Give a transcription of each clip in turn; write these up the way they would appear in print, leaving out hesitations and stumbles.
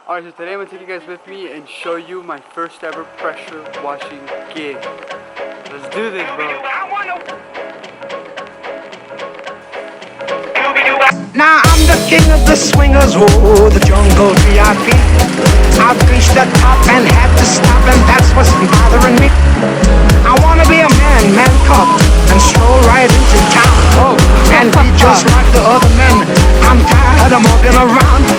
Alright, so today I'm going to take you guys with me and show you my first ever pressure washing gig. Let's do this, bro. Now I'm the king of the swingers, whoa, the jungle VIP. I've reached the top and had to stop, and that's what's bothering me. I wanna be a man cub, and stroll right into town, and be just like the other men. I'm tired of moving around,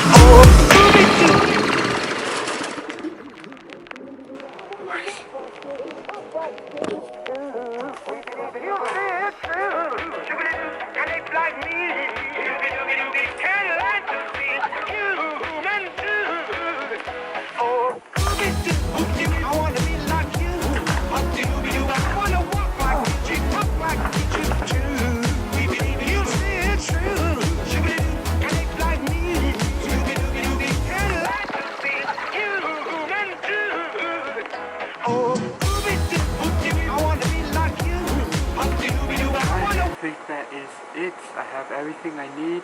I think that is it. I have everything I need.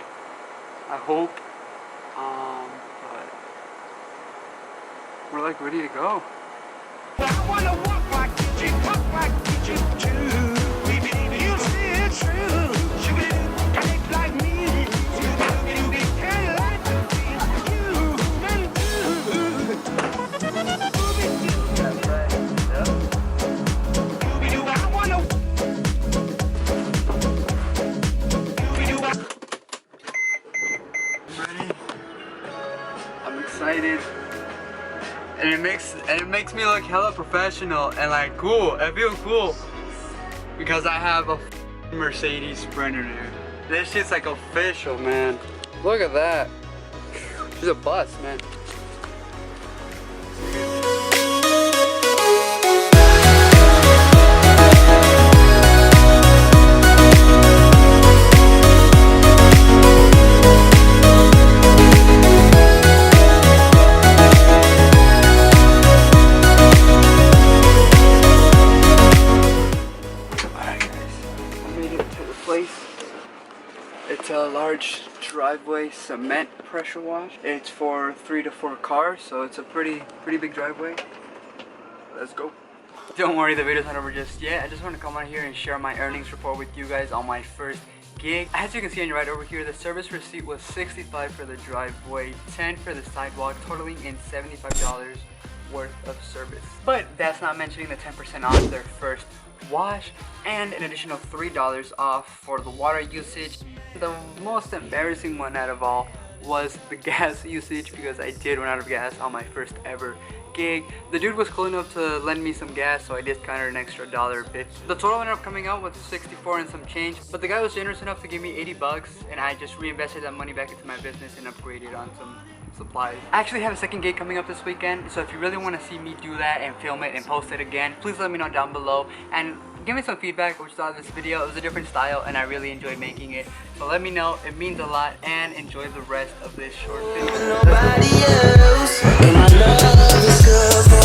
I hope. But we're like ready to go. I wanna walk like you, talk like you do. You see it's true. Connect like me. Can't lie to me. Human I wanna. I'm ready. I'm excited. And it makes me look hella professional and like cool. I feel cool because I have a Mercedes Sprinter, dude. This shit's like official, man. Look at that. She's a bus, man. It's a large driveway cement pressure wash. It's for 3 to 4 cars, so it's a pretty big driveway. Let's go. Don't worry, the video's not over just yet. I just want to come on here and share my earnings report with you guys on my first gig. As you can see on your right over here, the service receipt was $65 for the driveway, $10 for the sidewalk, totaling in $75 worth of service. But that's not mentioning the 10% off their first wash and an additional $3 off for the water usage. The most embarrassing one out of all was the gas usage, because I did run out of gas on my first ever gig. The dude was cool enough to lend me some gas, so I discounted an extra $1. The total ended up coming out with 64 and some change, but the guy was generous enough to give me 80 bucks, and I just reinvested that money back into my business and upgraded on some supplies. I actually have a second gig coming up this weekend, so if you really want to see me do that and film it and post it again, please let me know down below and give me some feedback what you thought of this video. It was a different style and I really enjoyed making it, so let me know. It means a lot, and enjoy the rest of this short video. Nobody else, and my love is good for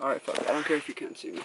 Alright, fuck, I don't care if you can't see me.